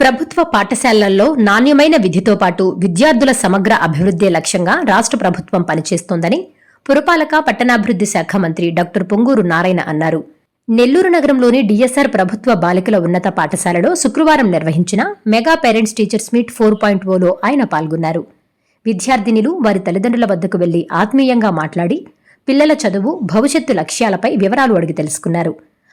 ప్రభుత్వ పాఠశాలల్లో నాణ్యమైన విధితో పాటు విద్యార్థుల సమగ్ర అభివృద్ధి లక్ష్యంగా రాష్ట్ర ప్రభుత్వం పనిచేస్తోందని పురపాలక పట్టణాభివృద్ధి శాఖ మంత్రి డాక్టర్ పొంగూరు నారాయణ అన్నారు. నెల్లూరు నగరంలోని డిఎస్ఆర్ ప్రభుత్వ బాలికల ఉన్నత పాఠశాలలో శుక్రవారం నిర్వహించిన మెగా పేరెంట్స్ టీచర్స్ మీట్ 4.0లో ఆయన పాల్గొన్నారు. విద్యార్థినులు వారి తల్లిదండ్రుల వద్దకు వెళ్లి ఆత్మీయంగా మాట్లాడి పిల్లల చదువు, భవిష్యత్తు లక్ష్యాలపై వివరాలు అడిగి తెలుసుకున్నారు.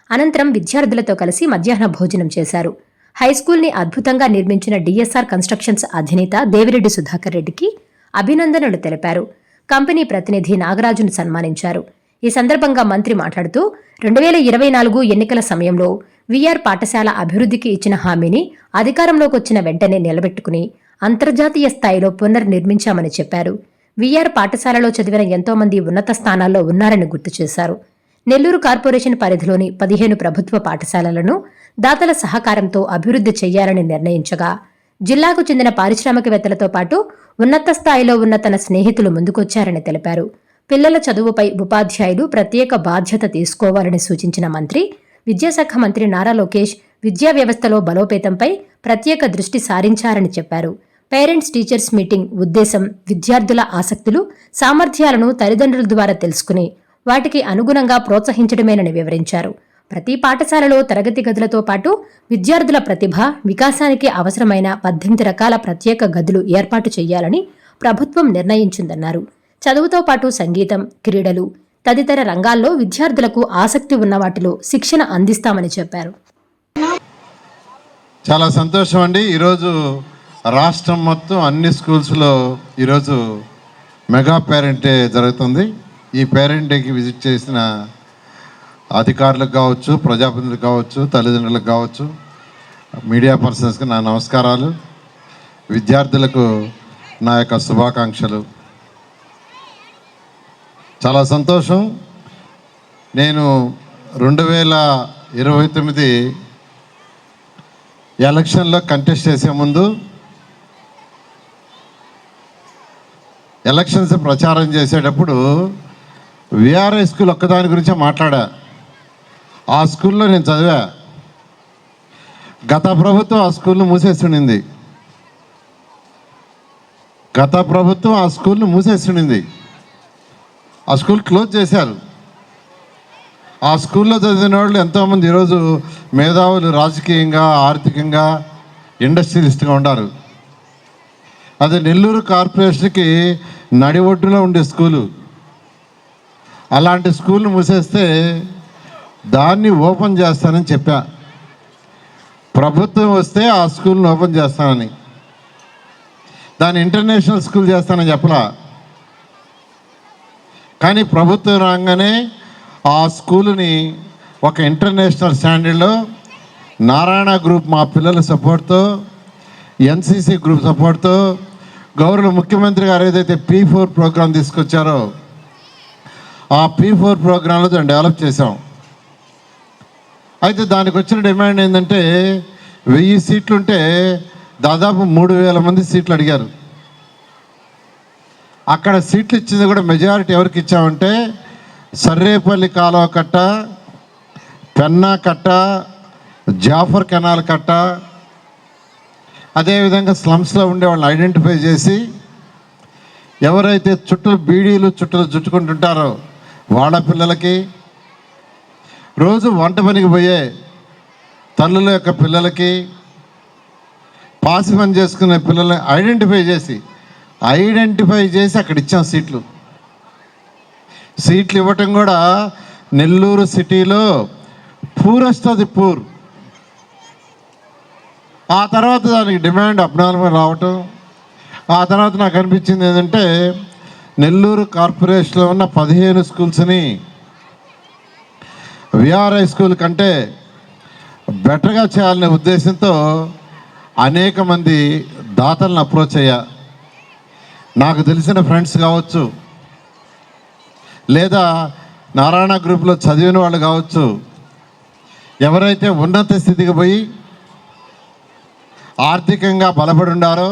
అనంతరం విద్యార్థులతో కలిసి మధ్యాహ్న భోజనం చేశారు. హైస్కూల్ని అద్భుతంగా నిర్మించిన డిఎస్ఆర్ కన్స్ట్రక్షన్స్ అధినేత దేవిరెడ్డి సుధాకర్ రెడ్డికి అభినందనలు తెలిపారు. కంపెనీ ప్రతినిధి నాగరాజును సన్మానించారు. ఈ సందర్భంగా మంత్రి మాట్లాడుతూ 2024 ఎన్నికల సమయంలో వీఆర్ పాఠశాల అభివృద్ధికి ఇచ్చిన హామీని అధికారంలోకి వచ్చిన వెంటనే నిలబెట్టుకుని అంతర్జాతీయ స్థాయిలో పునర్నిర్మించామని చెప్పారు. వీఆర్ పాఠశాలలో చదివిన ఎంతో మంది ఉన్నత స్థానాల్లో ఉన్నారని గుర్తు చేశారు. నెల్లూరు కార్పొరేషన్ పరిధిలోని 15 ప్రభుత్వ పాఠశాలలను దాతల సహకారంతో అభివృద్ధి చేయాలని నిర్ణయించగా జిల్లాకు చెందిన పారిశ్రామికవేత్తలతో పాటు ఉన్నత స్థాయిలో ఉన్న తన స్నేహితులు ముందుకొచ్చారని తెలిపారు. పిల్లల చదువుపై ఉపాధ్యాయులు ప్రత్యేక బాధ్యత తీసుకోవాలని సూచించిన మంత్రి, విద్యాశాఖ మంత్రి నారా లోకేష్ విద్యా వ్యవస్థలో బలోపేతంపై ప్రత్యేక దృష్టి సారించారని చెప్పారు. పేరెంట్స్ టీచర్స్ మీటింగ్ ఉద్దేశం విద్యార్థుల ఆసక్తులు, సామర్థ్యాలను తల్లిదండ్రుల ద్వారా తెలుసుకుని వాటికి అనుగుణంగా ప్రోత్సహించడమేనని వివరించారు. ప్రతి పాఠశాలలో తరగతి గదులతో పాటు విద్యార్థుల ప్రతిభ వికాసానికి అవసరమైన 18 రకాల ప్రత్యేక గదులు ఏర్పాటు చేయాలని ప్రభుత్వం నిర్ణయించిందన్నారు. చదువుతో పాటు సంగీతం, క్రీడలు తదితర రంగాల్లో విద్యార్థులకు ఆసక్తి ఉన్న వాటిలో శిక్షణ అందిస్తామని చెప్పారు. చాలా సంతోషం అండి. ఈరోజు రాష్ట్రం మొత్తం అన్ని స్కూల్స్లో ఈరోజు మెగా పేరెంట్ డే జరుగుతుంది. ఈ పేరెంట్ డేకి విజిట్ చేసిన అధికారులకు కావచ్చు, ప్రజాప్రతినిధులకు కావచ్చు, తల్లిదండ్రులకు కావచ్చు, మీడియా పర్సన్స్కి నా నమస్కారాలు. విద్యార్థులకు నా యొక్క శుభాకాంక్షలు. చాలా సంతోషం. నేను 2029 ఎలక్షన్లో కంటెస్ట్ చేసే ముందు ఎలక్షన్స్ ప్రచారం చేసేటప్పుడు విఆర్ఐ స్కూల్ ఒక్కదాని గురించే మాట్లాడా. ఆ స్కూల్లో నేను చదివా. గత ప్రభుత్వం ఆ స్కూల్ను మూసేస్తుండింది. ఆ స్కూల్ క్లోజ్ చేశారు. ఆ స్కూల్లో చదివిన వాళ్ళు ఎంతోమంది ఈరోజు మేధావులు, రాజకీయంగా, ఆర్థికంగా, ఇండస్ట్రియలిస్ట్గా ఉన్నారు. అది నెల్లూరు కార్పొరేషన్కి నడి ఒడ్డులో ఉండే స్కూలు. అలాంటి స్కూల్ను మూసేస్తే దాన్ని ఓపెన్ చేస్తానని చెప్పా. ప్రభుత్వం వస్తే ఆ స్కూల్ని ఓపెన్ చేస్తానని, దాన్ని ఇంటర్నేషనల్ స్కూల్ చేస్తానని చెప్పలా. కానీ ప్రభుత్వం రాగానే ఆ స్కూలుని ఒక ఇంటర్నేషనల్ స్టాండర్డ్లో నారాయణ గ్రూప్ మా పిల్లల సపోర్ట్తో, ఎన్సిసి గ్రూప్ సపోర్ట్తో, గౌరవ ముఖ్యమంత్రి గారు ఏదైతే P4 ప్రోగ్రాం తీసుకొచ్చారో ఆ P4 ప్రోగ్రాంలో దాన్ని డెవలప్ చేసాం. అయితే దానికి వచ్చిన డిమాండ్ ఏంటంటే 1000 సీట్లుంటే దాదాపు 3000 మంది సీట్లు అడిగారు. అక్కడ సీట్లు ఇచ్చింది కూడా మెజారిటీ ఎవరికి ఇచ్చామంటే సర్రేపల్లి కాలువ కట్ట, పెన్నా కట్ట, జాఫర్ కెనాల్ కట్ట, అదేవిధంగా స్లమ్స్లో ఉండే వాళ్ళని ఐడెంటిఫై చేసి ఎవరైతే బీడీలు చుట్టుకుంటుంటారో వాళ్ళ పిల్లలకి, రోజు వంట పనికి పోయే తల్లుల యొక్క పిల్లలకి, పాసి పని చేసుకునే పిల్లల్ని ఐడెంటిఫై చేసి అక్కడ ఇచ్చాం సీట్లు ఇవ్వటం కూడా నెల్లూరు సిటీలో పూరెస్ట్ ఆఫ్ ది పూర్. ఆ తర్వాత దానికి డిమాండ్ అబ్నార్మల్ రావటం. ఆ తర్వాత నాకు అనిపించింది ఏంటంటే నెల్లూరు కార్పొరేషన్లో ఉన్న 15 స్కూల్స్ని విఆర్ఐ స్కూల్ కంటే బెటర్గా చేయాలనే ఉద్దేశంతో అనేక మంది దాతలను అప్రోచ్ అయ్యా. నాకు తెలిసిన ఫ్రెండ్స్ కావచ్చు, లేదా నారాయణ గ్రూప్లో చదివిన వాళ్ళు కావచ్చు, ఎవరైతే ఉన్నత స్థితికి పోయి ఆర్థికంగా బలపడి ఉండారో,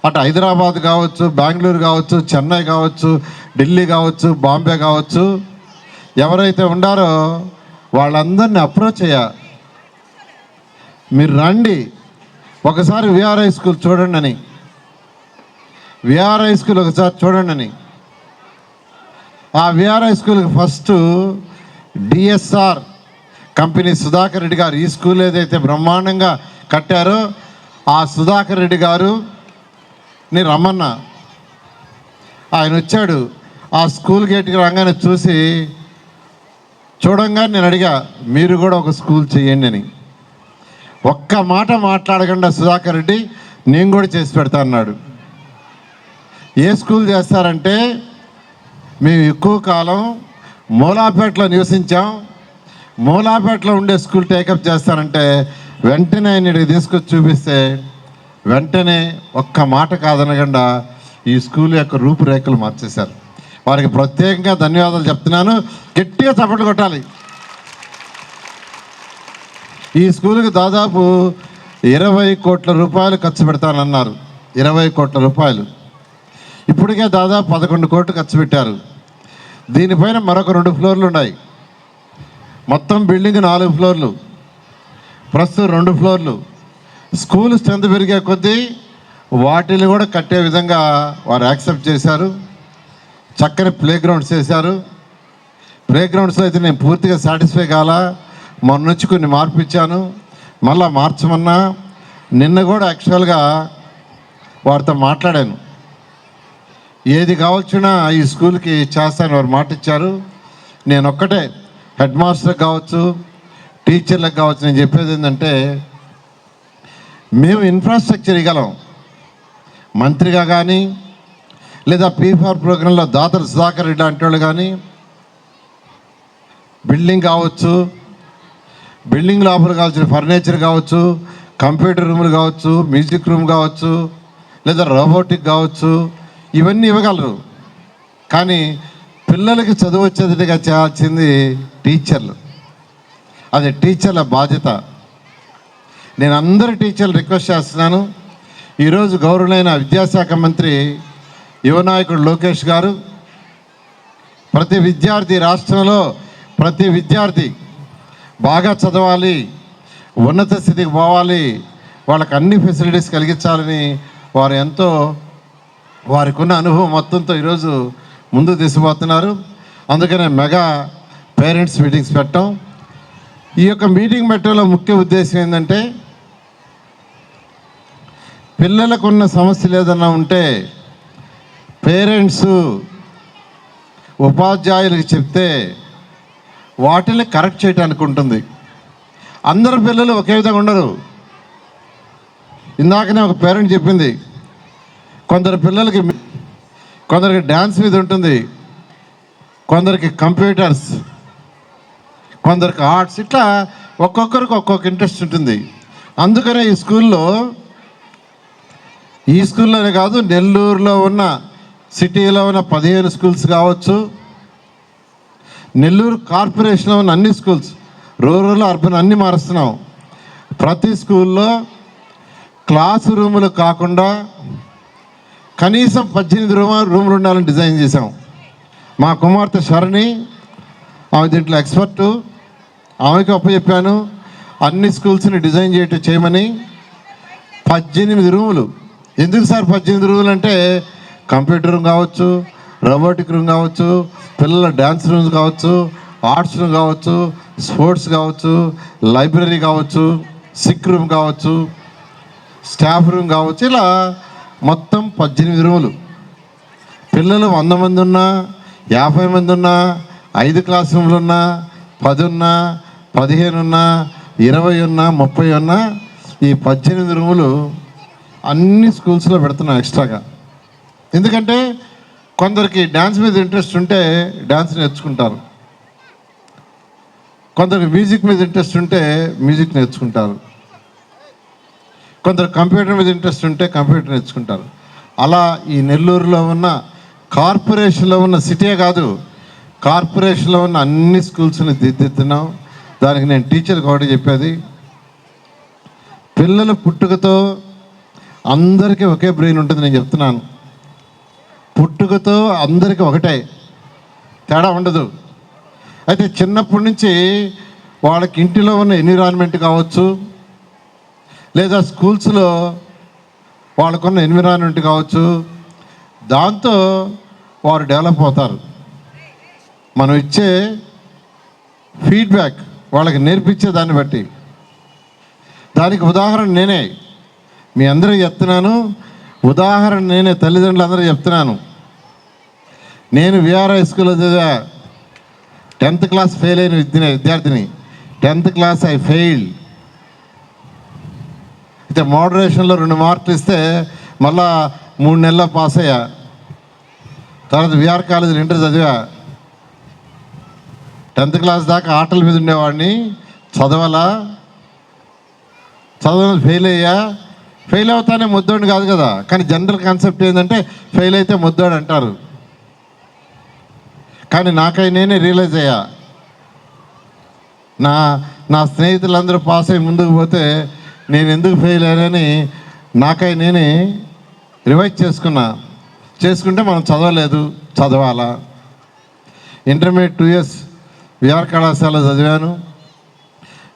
అటు హైదరాబాద్ కావచ్చు, బెంగళూరు కావచ్చు, చెన్నై కావచ్చు, ఢిల్లీ కావచ్చు, బాంబే కావచ్చు, ఎవరైతే ఉండారో వాళ్ళందరినీ అప్రోచ్ అయ్యా. మీరు రండి, ఒకసారి విఆర్ఐ స్కూల్ చూడండి అని, విఆర్ఐ స్కూల్ ఒకసారి చూడండి అని. ఆ విఆర్ఐ స్కూల్కి first DSR company Sudhakar Reddy గారు ఈ స్కూల్ ఏదైతే బ్రహ్మాండంగా కట్టారో ఆ సుధాకర్ రెడ్డి గారుని రమ్మన్నా. ఆయన వచ్చాడు, ఆ స్కూల్ గేట్కి రాగానే చూసి చూడంగా నేను అడిగా, మీరు కూడా ఒక స్కూల్ చేయండి అని. ఒక్క మాట మాట్లాడకుండా సుధాకర్ రెడ్డి నేను కూడా చేసి పెడతా అన్నాడు. ఏ స్కూల్ చేస్తారంటే, మేము ఎక్కువ కాలం మూలాపేటలో నివసించాం, మూలాపేటలో ఉండే స్కూల్ టేకప్ చేస్తారంటే వెంటనే ఆయన ఇక్కడికి తీసుకొచ్చి చూపిస్తే వెంటనే ఒక్క మాట కాదనకుండా ఈ స్కూల్ యొక్క రూపురేఖలు మార్చేశారు. వారికి ప్రత్యేకంగా ధన్యవాదాలు చెప్తున్నాను. గట్టిగా చప్పట్లు కొట్టాలి. ఈ స్కూల్కి దాదాపు 20 కోట్ల రూపాయలు ఖర్చు పెడతానన్నారు. 20 కోట్ల రూపాయలు. ఇప్పటికే దాదాపు 11 కోట్లు ఖర్చు పెట్టారు. దీనిపైన మరొక 2 ఫ్లోర్లు ఉన్నాయి. మొత్తం బిల్డింగ్ 4 ఫ్లోర్లు, ప్రస్తుతం 2 ఫ్లోర్లు. స్కూల్ స్ట్రెంత్ పెరిగే కొద్దీ వాటిని కూడా కట్టే విధంగా వారు యాక్సెప్ట్ చేశారు. చక్కని ప్లే గ్రౌండ్స్ చేశారు. ప్లే గ్రౌండ్స్లో అయితే నేను పూర్తిగా సాటిస్ఫై కాలా. మొన్న నుంచి కొన్ని మార్పు ఇచ్చాను, మళ్ళీ మార్చమన్నా. నిన్న కూడా యాక్చువల్గా వారితో మాట్లాడాను. ఏది కావచ్చునా ఈ స్కూల్కి చేస్తాను వారు మాట ఇచ్చారు. నేను ఒక్కటే హెడ్ మాస్టర్కి కావచ్చు, టీచర్లకు కావచ్చు, నేను చెప్పేది ఏంటంటే, మేము ఇన్ఫ్రాస్ట్రక్చర్ ఇవ్వగలం. మంత్రిగా కానీ లేదా P4 ప్రోగ్రాంలో దాతలు సుధాకర్ రెడ్డి లాంటి వాళ్ళు కానీ బిల్డింగ్ కావచ్చు, బిల్డింగ్ లోపల కావాల్సిన ఫర్నిచర్ కావచ్చు, కంప్యూటర్ రూములు కావచ్చు, మ్యూజిక్ రూమ్ కావచ్చు, లేదా రోబోటిక్ కావచ్చు, ఇవన్నీ ఇవ్వగలరు. కానీ పిల్లలకి చదువు వచ్చేదిగా చేయాల్సింది టీచర్లు. అది టీచర్ల బాధ్యత. నేను అందరు టీచర్లు రిక్వెస్ట్ చేస్తున్నాను. ఈరోజు గౌరవనైన విద్యాశాఖ మంత్రి యువ నాయకుడు లోకేష్ గారు ప్రతి విద్యార్థి, రాష్ట్రంలో ప్రతి విద్యార్థి బాగా చదవాలి, ఉన్నత స్థితికి పోవాలి, వాళ్ళకి అన్ని ఫెసిలిటీస్ కలిగించాలని వారు ఎంతో వారికి ఉన్న అనుభవం మొత్తంతో ఈరోజు ముందుకు తీసుకుపోతున్నారు. అందుకనే మెగా పేరెంట్స్ మీటింగ్స్ పెట్టాం. ఈ యొక్క మీటింగ్ పెట్టడంలో ముఖ్య ఉద్దేశం ఏంటంటే, పిల్లలకు ఉన్న సమస్యలు ఏదన్నా ఉంటే పేరెంట్స్ ఉపాధ్యాయులకు చెప్తే వాటిని కరెక్ట్ చేయడానికి ఉంటుంది. అందరు పిల్లలు ఒకే విధంగా ఉండరు. ఇందాకనే ఒక పేరెంట్ చెప్పింది, కొందరికి డ్యాన్స్ మీద ఉంటుంది, కొందరికి కంప్యూటర్స్, కొందరికి ఆర్ట్స్, ఇట్లా ఒక్కొక్కరికి ఒక్కొక్క ఇంట్రెస్ట్ ఉంటుంది. అందుకనే ఈ స్కూల్లోనే కాదు, నెల్లూరులో ఉన్న సిటీలో ఉన్న 15 స్కూల్స్ కావచ్చు, నెల్లూరు కార్పొరేషన్లో ఉన్న అన్ని స్కూల్స్, రూరల్ అర్బన్ అన్నీ మారుస్తున్నాం. ప్రతి స్కూల్లో క్లాస్ రూములు కాకుండా కనీసం 18 రూములు ఉండాలని డిజైన్ చేశాం. మా కుమార్తె శరణి, ఆమె దీంట్లో ఎక్స్పర్టు, ఆమెకి అప్పచెప్పాను అన్ని స్కూల్స్ని డిజైన్ చేయమని. 18 రూములు. ఎందుకు సార్ 18 రూములు అంటే, కంప్యూటర్ రూమ్ కావచ్చు, రోబోటిక్ రూమ్ కావచ్చు, పిల్లల డ్యాన్స్ రూమ్స్ కావచ్చు, ఆర్ట్స్ రూమ్ కావచ్చు, స్పోర్ట్స్ కావచ్చు, లైబ్రరీ కావచ్చు, సిక్ రూమ్ కావచ్చు, స్టాఫ్ రూమ్ కావచ్చు, ఇలా మొత్తం 18 రూములు. పిల్లలు 100 మంది ఉన్నా, 50 మంది ఉన్నా, 5 క్లాస్ రూమ్లు ఉన్నా, 10 ఉన్నా, 15 ఉన్నా, 20 ఉన్నా, 30 ఉన్నా, ఈ 18 రూములు అన్ని స్కూల్స్లో పెడుతున్నాం ఎక్స్ట్రాగా. ఎందుకంటే కొందరికి డ్యాన్స్ మీద ఇంట్రెస్ట్ ఉంటే డ్యాన్స్ నేర్చుకుంటారు, కొందరికి మ్యూజిక్ మీద ఇంట్రెస్ట్ ఉంటే మ్యూజిక్ నేర్చుకుంటారు, కొందరు కంప్యూటర్ మీద ఇంట్రెస్ట్ ఉంటే కంప్యూటర్ నేర్చుకుంటారు. అలా ఈ నెల్లూరులో ఉన్న కార్పొరేషన్లో ఉన్న సిటీయే కాదు, కార్పొరేషన్లో ఉన్న అన్ని స్కూల్స్ని దిద్దుతున్నాం. దానికి నేను టీచర్కి ఒకటి చెప్పేది, పిల్లల పుట్టుకతో అందరికీ ఒకే బ్రెయిన్ ఉంటుంది. నేను చెప్తున్నాను, పుట్టుకతో అందరికీ ఒకటే, తేడా ఉండదు. అయితే చిన్నప్పటి నుంచి వాళ్ళకి ఇంటిలో ఉన్న ఎన్విరాన్మెంట్ కావచ్చు, లేదా స్కూల్స్లో వాళ్ళకున్న ఎన్విరాన్మెంట్ కావచ్చు, దాంతో వారు డెవలప్ అవుతారు. మనం ఇచ్చే ఫీడ్బ్యాక్ వాళ్ళకి నేర్పించే దాన్ని బట్టి. దానికి ఉదాహరణ నేనే, మీ అందరికీ చెప్తున్నాను, ఉదాహరణ నేనే, తల్లిదండ్రులందరూ చెప్తున్నాను. నేను విఆర్ఐ స్కూల్లో చదివా, 10th క్లాస్ ఫెయిల్ అయిన విద్యార్థిని. 10th class I failed. అయితే మోడరేషన్లో 2 మార్కులు ఇస్తే మళ్ళా 3 నెలల్లో పాస్ అయ్యా. తర్వాత విఆర్ కాలేజీలో ఇంటర్ చదివా. 10th క్లాస్ దాకా ఆటల మీద ఉండేవాడిని, చదవాలా ఫెయిల్ అయ్యా. ఫెయిల్ అవుతానే ముద్దోడు కాదు కదా, కానీ జనరల్ కాన్సెప్ట్ ఏంటంటే ఫెయిల్ అయితే ముద్దోడు అంటారు. కానీ నాకై నేనే రియలైజ్ అయ్యా, నా స్నేహితులందరూ పాస్ అయ్యి ముందుకు పోతే నేను ఎందుకు ఫెయిల్ అయ్యానని నాకై నేనే రివైజ్ చేసుకుంటే మనం చదవలేదు, చదవాలా. ఇంటర్మీడియట్ 2 years విఆర్ కళాశాల చదివాను.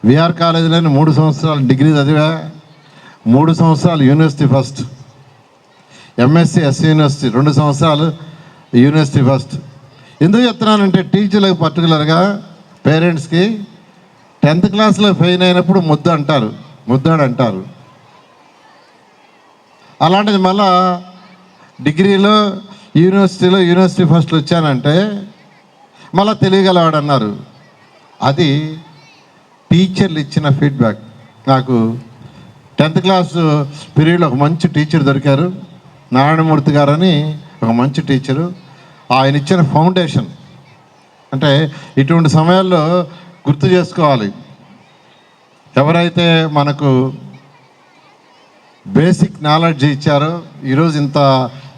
విఆర్ కాలేజీలోని 3 సంవత్సరాలు డిగ్రీ చదివా, 3 సంవత్సరాలు university first. MSc S university 2 సంవత్సరాలు యూనివర్సిటీ ఫస్ట్. ఎందుకు చెప్తున్నానంటే టీచర్లకు పర్టికులర్గా పేరెంట్స్కి 10th క్లాస్లో ఫెయిల్ అయినప్పుడు ముద్దాడు అంటారు. అలాంటిది మళ్ళా డిగ్రీలో యూనివర్సిటీ ఫస్ట్ వచ్చానంటే మళ్ళీ తెలియగలవాడు అన్నారు. అది టీచర్లు ఇచ్చిన ఫీడ్బ్యాక్. నాకు 10th క్లాస్ పీరియడ్లో ఒక మంచి టీచర్ దొరికారు, నారాయణమూర్తి గారు అని ఒక మంచి టీచరు. ఆయన ఇచ్చిన ఫౌండేషన్ అంటే ఇటువంటి సమయాల్లో గుర్తు చేసుకోవాలి. ఎవరైతే మనకు బేసిక్ నాలెడ్జ్ ఇచ్చారో ఈరోజు ఇంత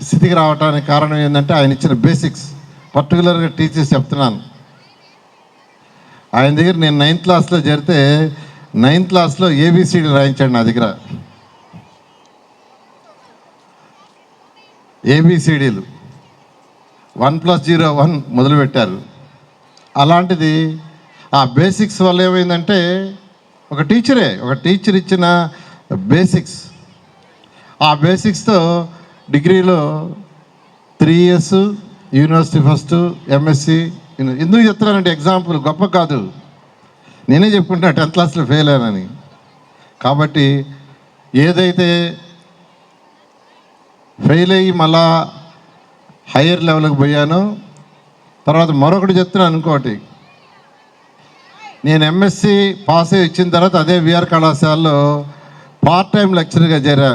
స్థితికి రావడానికి కారణం ఏంటంటే ఆయన ఇచ్చిన బేసిక్స్. పర్టికులర్గా టీచర్స్ చెప్తున్నాను. ఆయన దగ్గర నేను 9th క్లాస్లో చేరితే 9th క్లాస్లో ABCD రాయించాడు నా దగ్గర. ABCDలు 1 + 0 1 మొదలుపెట్టారు. అలాంటిది ఆ బేసిక్స్ వల్ల ఏమైందంటే ఒక టీచర్ ఇచ్చిన బేసిక్స్, ఆ బేసిక్స్తో డిగ్రీలో 3 years యూనివర్సిటీ ఫస్ట్, ఎంఎస్సి. ఎందుకు చెప్తున్నానంటే ఎగ్జాంపుల్ గొప్ప కాదు, నేనే చెప్పుకుంటున్నా 10th క్లాస్లో ఫెయిల్ అయ్యానని. కాబట్టి ఏదైతే ఫెయిల్ అయ్యి మళ్ళా హయ్యర్ లెవెల్కి పోయానో, తర్వాత మరొకటి చెప్తున్నాను ఇంకోటి. నేను ఎంఎస్సి పాస్ అయ్యి వచ్చిన తర్వాత అదే విఆర్ కళాశాలలో పార్ట్ టైం లెక్చరర్గా చేరా.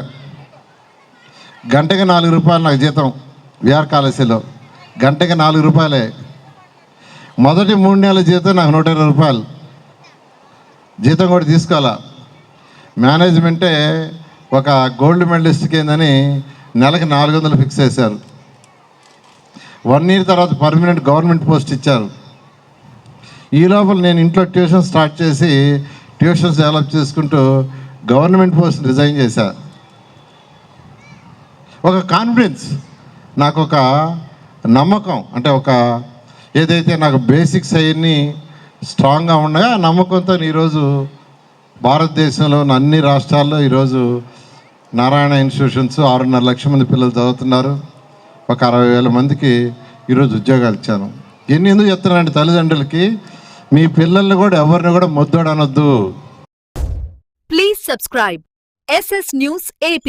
గంటకి 4 రూపాయలు నాకు జీతం. విఆర్ కాలేజీలో గంటకి 4 రూపాయలే. మొదటి 3 నెలల జీతం నాకు 120 రూపాయలు జీతం కూడా తీసుకోవాలా. మేనేజ్మెంటే ఒక గోల్డ్ మెడలిస్ట్కి ఏందని నెలకు 400 ఫిక్స్ చేశారు. 1 year తర్వాత పర్మనెంట్ గవర్నమెంట్ పోస్ట్ ఇచ్చారు. ఈ లోపల నేను ఇంట్లో ట్యూషన్ స్టార్ట్ చేసి ట్యూషన్స్ డెవలప్ చేసుకుంటూ గవర్నమెంట్ పోస్ట్ రిజైన్ చేశా. ఒక కాన్ఫిడెన్స్, నాకు ఒక నమ్మకం, అంటే ఒక ఏదైతే నాకు బేసిక్స్ అవన్నీ స్ట్రాంగ్గా ఉన్నాయో ఆ నమ్మకంతో ఈరోజు భారతదేశంలో అన్ని రాష్ట్రాల్లో ఈరోజు నారాయణ ఇన్స్టిట్యూషన్స్ 6.5 లక్షల మంది పిల్లలు చదువుతున్నారు. ఒక 60,000 మందికి ఈరోజు ఉద్యోగాలు ఇచ్చాను. ఎందుకు చెప్తున్నానంటే తల్లిదండ్రులకి, మీ పిల్లల్ని కూడా ఎవరిని కూడా ముద్దోడు అనొద్దు. Please subscribe SS News AP.